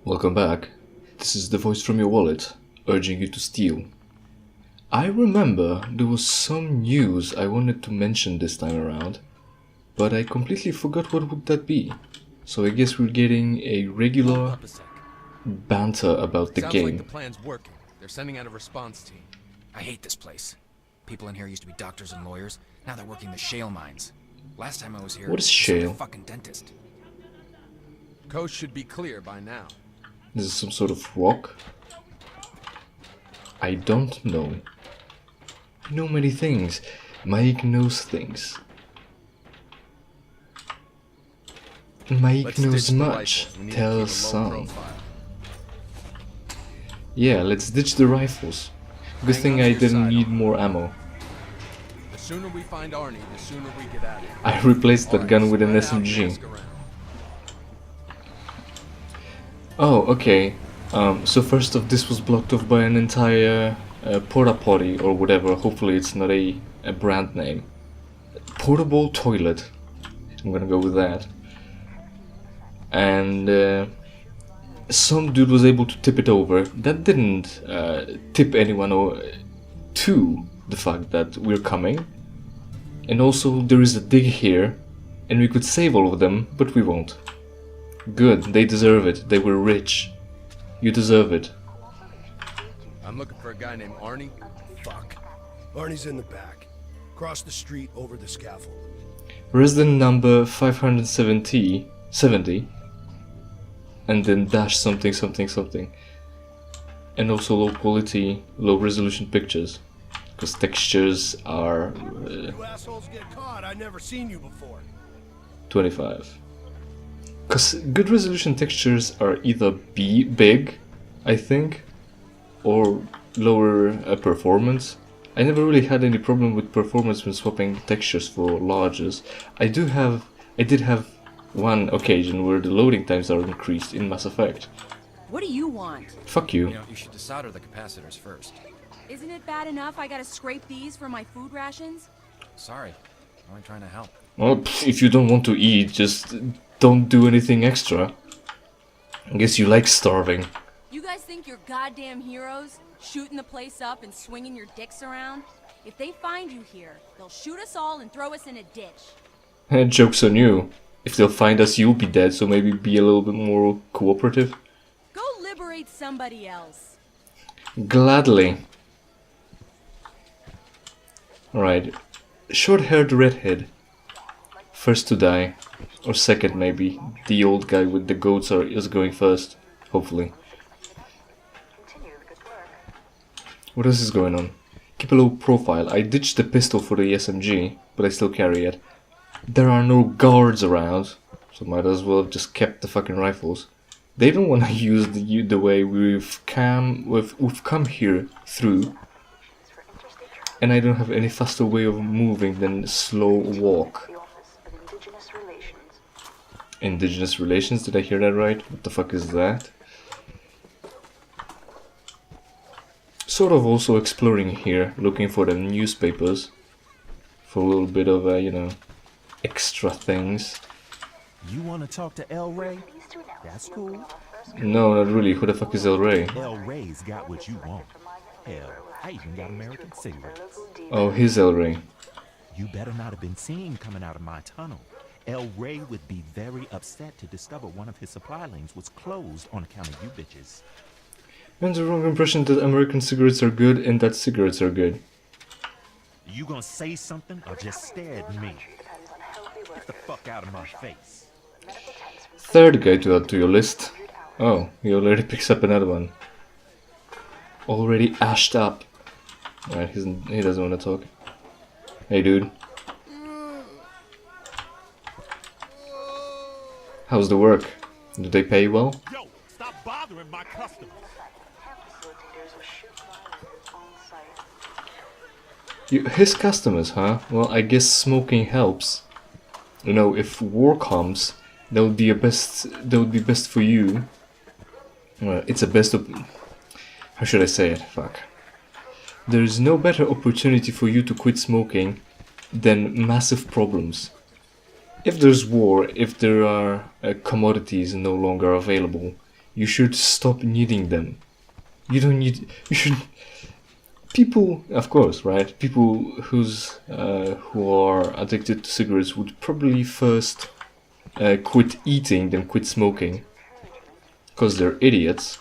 Welcome back. This is the voice from your wallet, urging you to steal. I remember there was some news I wanted to mention this time around, but I completely forgot what would that be. So I guess we're getting a regular banter about the Sounds game. like the plan's working. They're sending out a response team. I hate this place. People in here used to be doctors and lawyers. Now they're working the shale mines. Last time I was here, What is they sent shale? a fucking dentist. Coast should be clear by now. This is some sort of rock? I don't know. I know many things. Mike knows things. Mike Let's knows ditch the much. rifles. We need to Tell keep a low some. profile. Yeah, let's ditch the rifles. Good Hang thing on to I your didn't need sidearm. more ammo. The sooner we find Arnie, the sooner we get out of here. I replaced that Alright, gun with an spread out and SMG. ask around. Oh, okay. So first off, this was blocked off by an entire porta potty or whatever. Hopefully it's not a brand name. Portable toilet. I'm gonna go with that. And some dude was able to tip it over. That didn't tip anyone to the fact that we're coming. And also there is a dig here, and we could save all of them, but we won't. Good, they deserve it. They were rich. You deserve it. I'm looking for a guy named Arnie. Fuck. Arnie's in the back. Across the street over the scaffold. Resident number 570, and then dash something something something. And also low quality, low resolution pictures. Because textures are You assholes get caught. I never seen you before. 25. Because good resolution textures are either big, I think, or lower performance. I never really had any problem with performance when swapping textures for larges. I did have one occasion where the loading times are increased in Mass Effect. What do you want? Fuck you. You know, you should desolder the capacitors first. Isn't it bad enough I gotta scrape these for my food rations? Sorry, I'm only trying to help. Well, if you don't want to eat, just don't do anything extra. I guess you like starving. You guys think you're goddamn heroes? Shooting the place up and swinging your dicks around? If they find you here, they'll shoot us all and throw us in a ditch. Joke's on you. If they'll find us, you'll be dead, so maybe be a little bit more cooperative. Go liberate somebody else. Gladly. Alright. Short-haired redhead. First to die. Or second, maybe. The old guy with the goats is going first. Hopefully. What else is going on? Keep a low profile. I ditched the pistol for the SMG, but I still carry it. There are no guards around, so might as well have just kept the fucking rifles. They don't want to use the way we've come here through. And I don't have any faster way of moving than slow walk. Indigenous relations, did I hear that right? What the fuck is that? Sort of also exploring here, looking for the newspapers. For a little bit of, you know, extra things. You want to talk to El Rey? That's cool. No, not really. Who the fuck is El Rey? El Rey's got what you want. Hell, I even got American cigarettes. Oh, he's El Rey. You better not have been seen coming out of my tunnel. El Rey would be very upset to discover one of his supply lanes was closed on account of you bitches. You have the wrong impression that American cigarettes are good and that cigarettes are good. You gonna say something or just stare at me? Get the fuck out of my face. Third guy to add to your list. Oh, he already picks up another one. Already ashed up. Alright, he doesn't want to talk. Hey dude. How's the work? Do they pay well? Yo, stop bothering my customers. His customers, huh? Well, I guess smoking helps. You know, if war comes, that would be best for you. Well, it's a best of... How should I say it? Fuck. There is no better opportunity for you to quit smoking than massive problems. If there's war, if there are commodities no longer available, you should stop needing them. You don't need. You should. People, of course, right? People who are addicted to cigarettes would probably first quit eating than quit smoking, because they're idiots.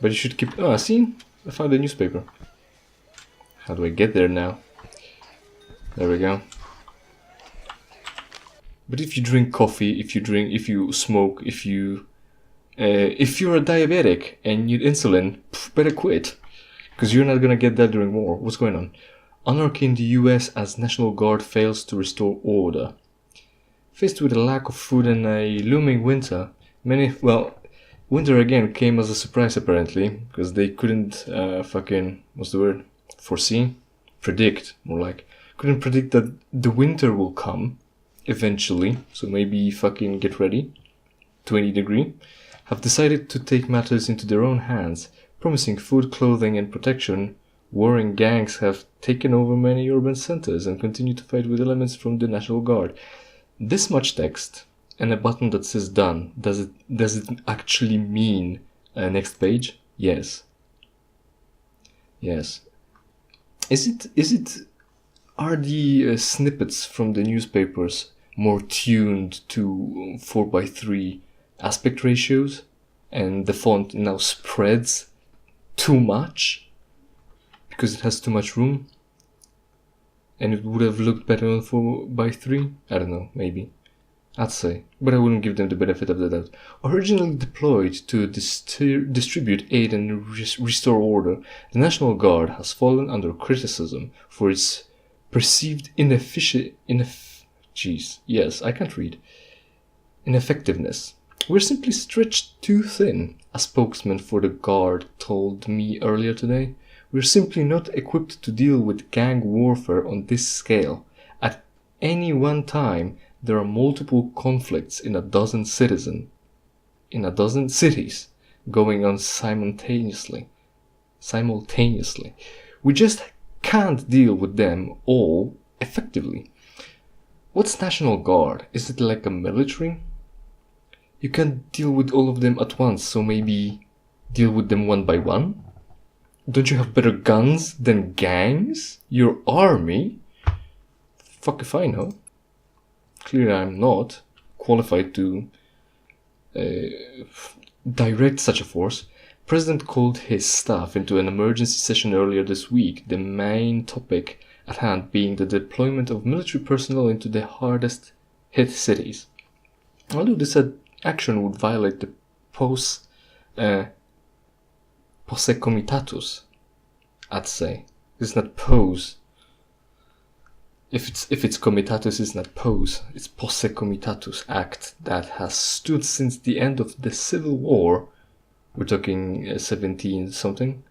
But you should keep. Oh, see, I found a newspaper. How do I get there now? There we go. But if you drink coffee, if you smoke, if you're a diabetic and need insulin, better quit. Because you're not gonna get that during war. What's going on? Anarchy in the US as National Guard fails to restore order. Faced with a lack of food and a looming winter, winter again came as a surprise apparently, because they couldn't predict, more like, couldn't predict that the winter will come eventually, so maybe fucking get ready, 20 degree, have decided to take matters into their own hands. Promising food, clothing, and protection, warring gangs have taken over many urban centers and continue to fight with elements from the National Guard. This much text and a button that says done. Does it actually mean next page? Yes. Yes. Are the snippets from the newspapers more tuned to 4:3 aspect ratios, and the font now spreads too much because it has too much room and it would have looked better on 4:3? I don't know, maybe. I'd say, but I wouldn't give them the benefit of the doubt. Originally deployed to distribute aid and restore order, the National Guard has fallen under criticism for its perceived ineffectiveness. We're simply stretched too thin, a spokesman for the Guard told me earlier today. We're simply not equipped to deal with gang warfare on this scale. At any one time, there are multiple conflicts in a dozen cities going on simultaneously. We just can't deal with them all effectively. What's National Guard? Is it like a military? You can't deal with all of them at once, so maybe deal with them one by one? Don't you have better guns than gangs? Your army? Fuck if I know. Clearly I'm not qualified to direct such a force. President called his staff into an emergency session earlier this week, the main topic at hand being the deployment of military personnel into the hardest hit cities. Although this action would violate the posse comitatus, I'd say. It's not pose. If it's comitatus, it's not pose. It's posse comitatus act that has stood since the end of the Civil War. We're talking 17 something,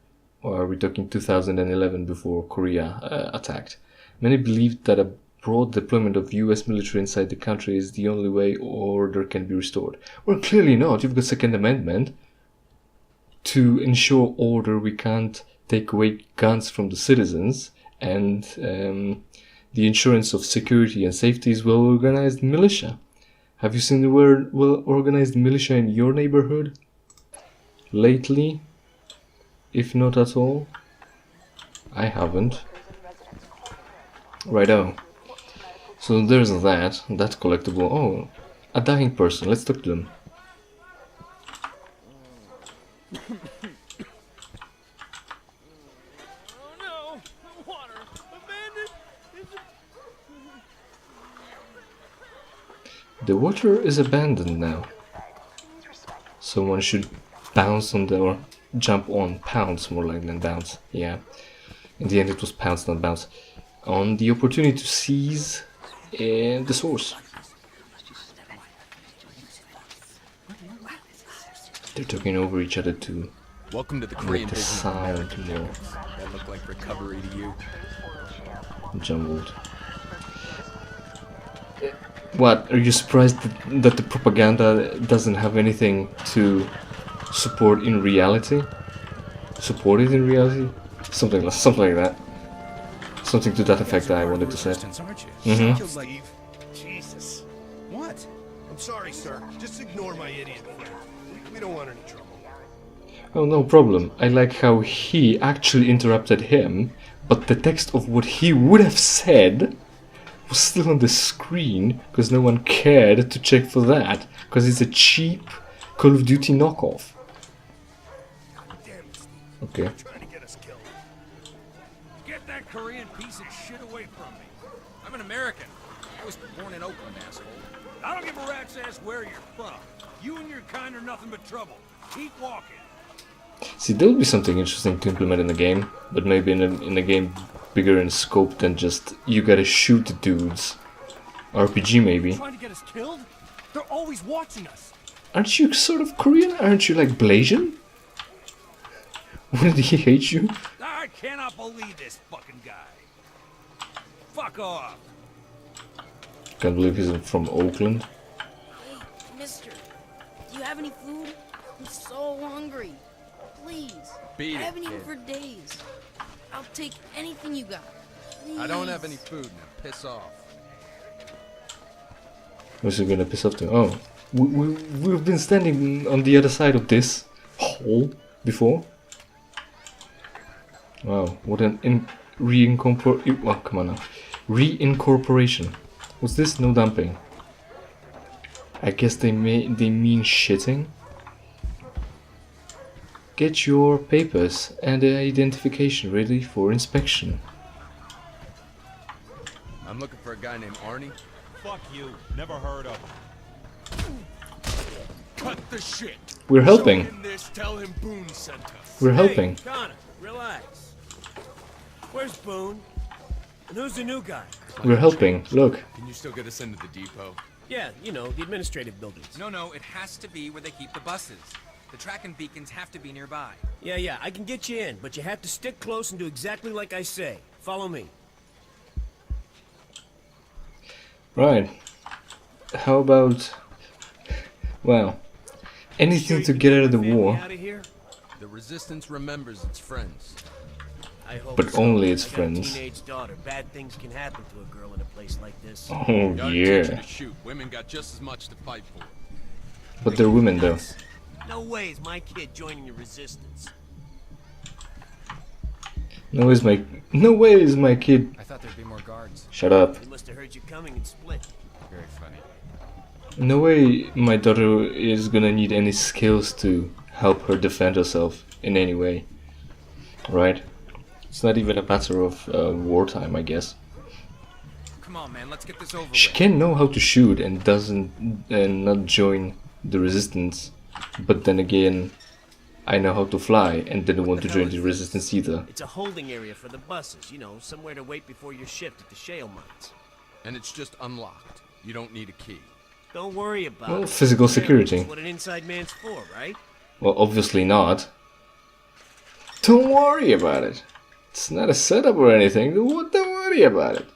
or are we talking 2011 before Korea attacked? Many believed that a broad deployment of US military inside the country is the only way order can be restored. Well, clearly not. You've got Second Amendment. To ensure order, we can't take away guns from the citizens, and the insurance of security and safety is well-organized militia. Have you seen the word well-organized militia in your neighborhood lately? If not at all? I haven't. Righto. So there's that collectible. Oh, a dying person. Let's talk to them. The water is abandoned now. Someone should bounce on the, or jump on, pounce more like than bounce. Yeah. In the end it was pounce, not bounce. On the opportunity to seize the source. They're talking over each other to Welcome to the make Korean the business. sound more That looked like recovery to you. jumbled. What? Are you surprised that the propaganda doesn't have anything to support in reality? Support it in reality? Something like that. Something to that effect I wanted to say. Aren't you? Steve. Jesus. What? I'm sorry, sir. Just ignore my idiot friend. We don't want any trouble. Oh, no problem. I like how he actually interrupted him, but the text of what he would have said was still on the screen because no one cared to check for that because it's a cheap Call of Duty knockoff. Damn it, Steve. Okay. You're trying to get us killed. Get that Korean piece of shit away from me. I'm an American. I was born in Oakland, asshole. I don't give a rat's ass where you're from. You and your kind are nothing but trouble. Keep walking. See, there would be something interesting to implement in the game, but maybe in a game bigger in scope than just you gotta shoot the dudes. RPG maybe. Trying to get us killed? They're always watching us. Aren't you sort of Korean? Aren't you like Blasian? Wouldn't he hate you? I cannot believe this fucking guy. Fuck off. Can't believe he's from Oakland. Hey, mister, do you have any food? I'm so hungry. Please. Beat I it, haven't eaten kid. for days. I'll take anything you got. Please. I don't have any food now. Piss off. Who's he gonna piss off to? Oh, we've been standing on the other side of this hole before. Wow, what an reincorporation. Well, come on now. Reincorporation. What's this? No dumping. I guess they mean shitting. Get your papers and identification ready for inspection. I'm looking for a guy named Arnie. Fuck you. Never heard of him. Cut the shit. We're helping. Show him this, tell him Boone sent us. We're helping. Hey, Connor, relax. Where's Boone? And who's the new guy? We're helping. Look. Can you still get us into the depot? Yeah, you know, the administrative buildings. No, it has to be where they keep the buses. The tracking beacons have to be nearby. Yeah, I can get you in, but you have to stick close and do exactly like I say. Follow me. Right. How about... Well, anything to get out of the war. Out of here? The Resistance remembers its friends. I hope But so. only its I got friends. a teenage daughter. Bad things can happen to a girl in a place like this. Oh Young teacher yeah. to shoot. Women got just as much to fight for. But they're women though. No way is my kid joining the resistance. No way is my kid. I thought there'd be more guards. Shut up. They must have heard you coming and split. Very funny. No way my daughter is gonna need any skills to help her defend herself in any way. Right? It's not even a matter of wartime, I guess. Come on, man, let's get this over She with. can know how to shoot and not join the resistance. But then again, I know how to fly and didn't want to join the resistance either. It's a holding area for the buses, you know, somewhere to wait before your shift at the shale mines. And it's just unlocked. You don't need a key. Don't worry about Well, it. physical security. That's what an inside man's for, right? Well, obviously not. Don't worry about it. It's not a setup or anything. Don't worry about it.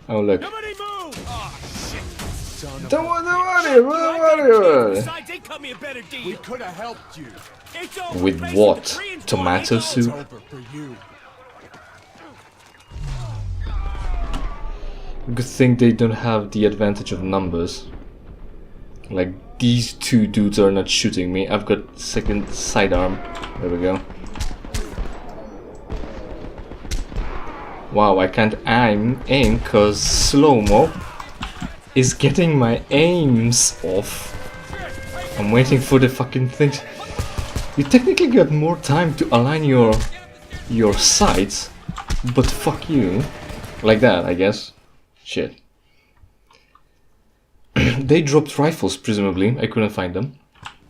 Oh look. Nobody move! Oh, shit! Don't worry about it. Besides, they cut me a better deal. We could have helped you. It's over. With Face what? it, the 3 and 4 Tomato ain't soup? over. Over for you. Good thing they don't have the advantage of numbers. Like, these two dudes are not shooting me. I've got second sidearm. There we go. Wow, I can't aim cause slow-mo is getting my aims off. I'm waiting for the fucking thing. You technically got more time to align your sights, but fuck you. Like that, I guess. Shit. They dropped rifles, presumably. I couldn't find them.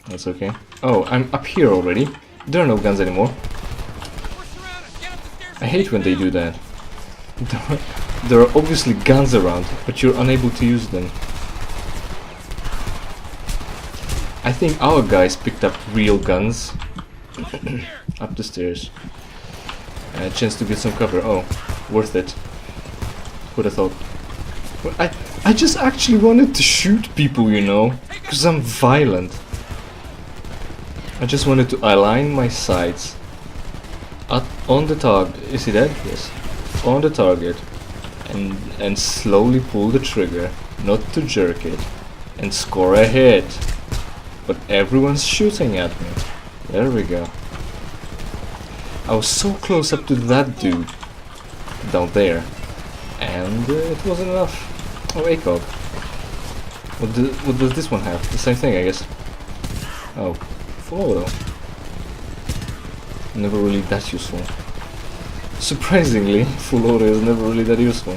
That's okay. Oh, I'm up here already. There are no guns anymore. I hate when they do that. There are obviously guns around, but you're unable to use them. I think our guys picked up real guns. Up the stairs. A chance to get some cover. Oh, worth it. Who'd have thought? Well, I just actually wanted to shoot people, you know, because I'm violent. I just wanted to align my sights on the target. Is he dead? Yes. On the target, and slowly pull the trigger, not to jerk it, and score a hit. but everyone's shooting at me. There we go. I was so close up to that dude down there, and it wasn't enough. Oh, ACOG. What does this one have? The same thing, I guess. Oh, full auto. Never really that useful. Surprisingly, full auto is never really that useful.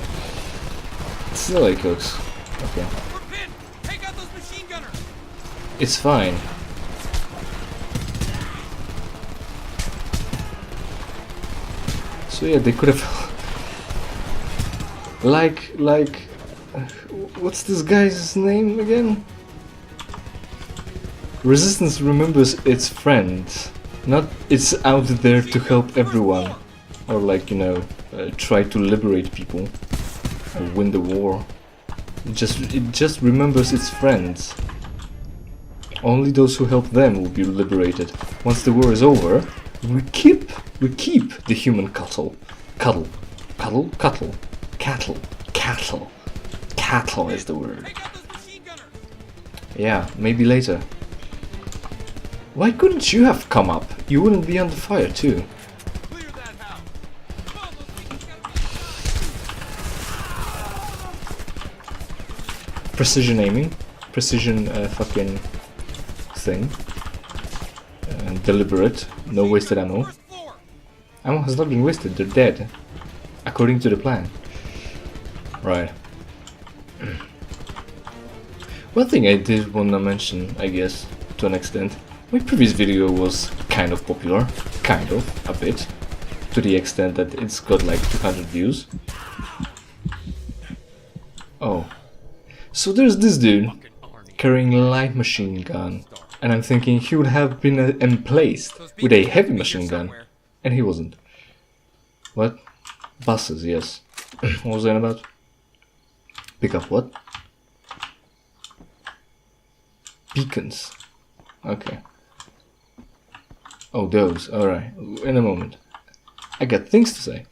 Still ACOGs. Okay. We're pinned! Take out those machine gunners! It's fine. So yeah, they could have what's this guy's name again? Resistance remembers its friends, not it's out there to help everyone, or like, you know, try to liberate people or win the war. It just remembers its friends. Only those who help them will be liberated. Once the war is over, we keep the human cattle is the word. Take out those machine gunners! Yeah, maybe later. Why couldn't you have come up? You wouldn't be under fire too. Clear that house! Come on, those beacons gotta be... Precision aiming, precision fucking thing. Deliberate, no wasted ammo. First floor! Ammo has not been wasted, they're dead. According to the plan. Right. One thing I did want to mention, I guess, to an extent. My previous video was kind of popular. Kind of, a bit. To the extent that it's got like 200 views. Oh. So there's this dude carrying a light machine gun. And I'm thinking he would have been emplaced with a heavy machine gun. And he wasn't. What? Buses, yes. What was that about? Pick up what? Beacons. Okay. Oh, those. Alright. In a moment. I got things to say.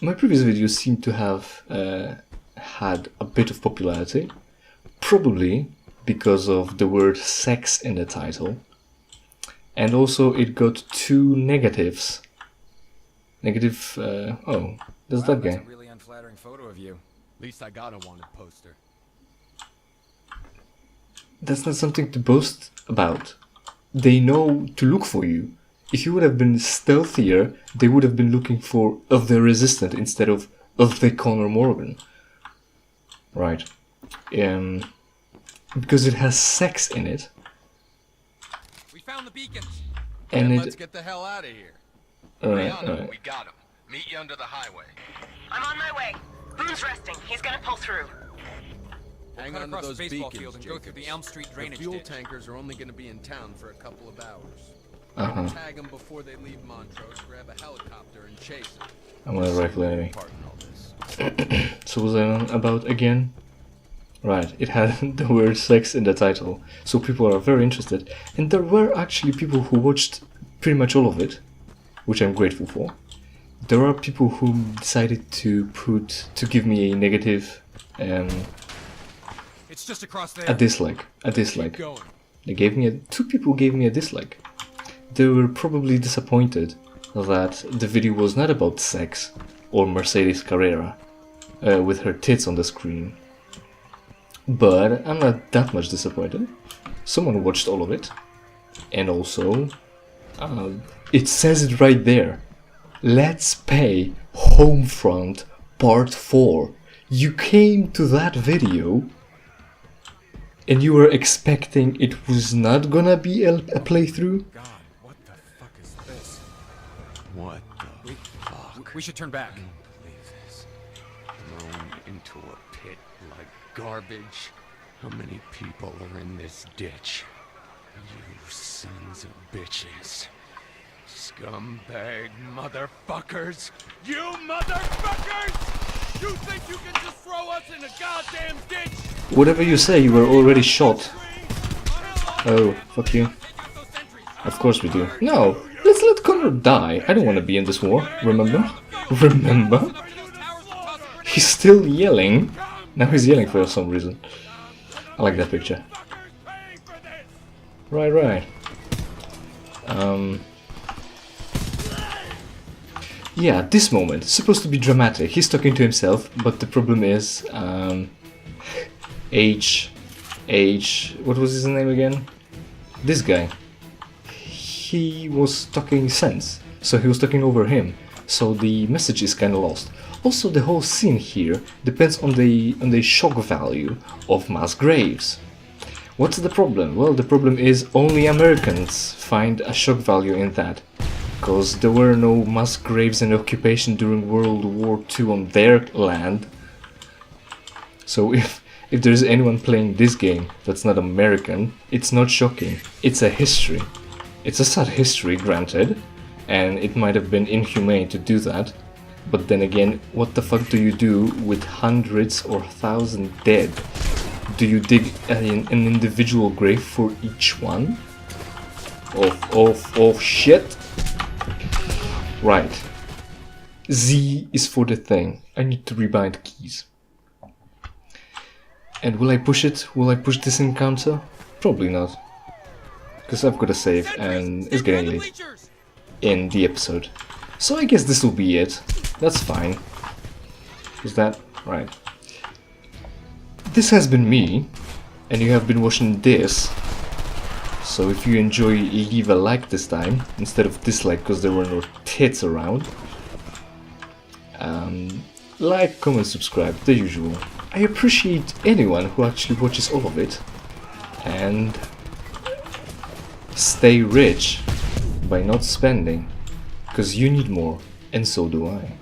My previous videos seem to have had a bit of popularity. Probably because of the word sex in the title. And also it got 2 negatives. Negative, oh, there's that That's guy. a really unflattering photo of you. At least I got a wanted poster. That's not something to boast about. They know to look for you. If you would have been stealthier, they would have been looking for the resistant instead of the Connor Morgan. Right. Because it has sex in it. We found the beacons! And Then it... let's get the hell out of here. Alright. We got him. Meet you under the highway. I'm on my way. Boone's resting. He's gonna pull through. Hang cut on to across those the baseball beacons, field and go through the Jacobs. Elm Street drainage The fuel ditch. tankers are only going to be in town for a couple of hours. Uh-huh. Tag them before they leave Montrose, grab a helicopter, and chase them. I'm gonna rifle enemy. Part in all this. So what was I on about again? Right, it had the word sex in the title, so people are very interested. And there were actually people who watched pretty much all of it, which I'm grateful for. There are people who decided to give me a negative, It's just across there. a dislike. Keep going. They gave me 2 people gave me a dislike. They were probably disappointed that the video was not about sex or Mercedes Carrera with her tits on the screen. But I'm not that much disappointed. Someone watched all of it. And also, it says it right there. Let's Pay Homefront Part 4. You came to that video and you were expecting it was not gonna be a playthrough? God, what the fuck is this? What the fuck? We should turn back. Believe this. Thrown into a pit like garbage. How many people are in this ditch? You sons of bitches. Scumbag motherfuckers! You motherfuckers! You think you can just throw us in a goddamn ditch? Whatever you say, you were already shot. Oh, fuck you. Of course we do. No, let's let Connor die. I don't want to be in this war, remember? Remember? He's still yelling. Now he's yelling for some reason. I like that picture. Right. Yeah, this moment, supposed to be dramatic. He's talking to himself, but the problem is, what was his name again? This guy. He was talking sense, so he was talking over him. So the message is kind of lost. Also, the whole scene here depends on the shock value of mass graves. What's the problem? Well, the problem is only Americans find a shock value in that, because there were no mass graves and occupation during World War II on their land. So if there's anyone playing this game that's not American, it's not shocking. It's a history. It's a sad history, granted, and it might have been inhumane to do that, but then again, what the fuck do you do with hundreds or thousands dead? Do you dig an individual grave for each one? Of shit? Right. Z is for the thing. I need to rebind keys. And will I push it? Will I push this encounter? Probably not. Because I've got to save and it's getting late in the episode. So I guess this will be it. That's fine. Is that right? This has been me, and you have been watching this. So if you enjoy, leave a like this time, instead of dislike because there were no tits around. Like, comment, subscribe, the usual. I appreciate anyone who actually watches all of it. And stay rich by not spending, because you need more, and so do I.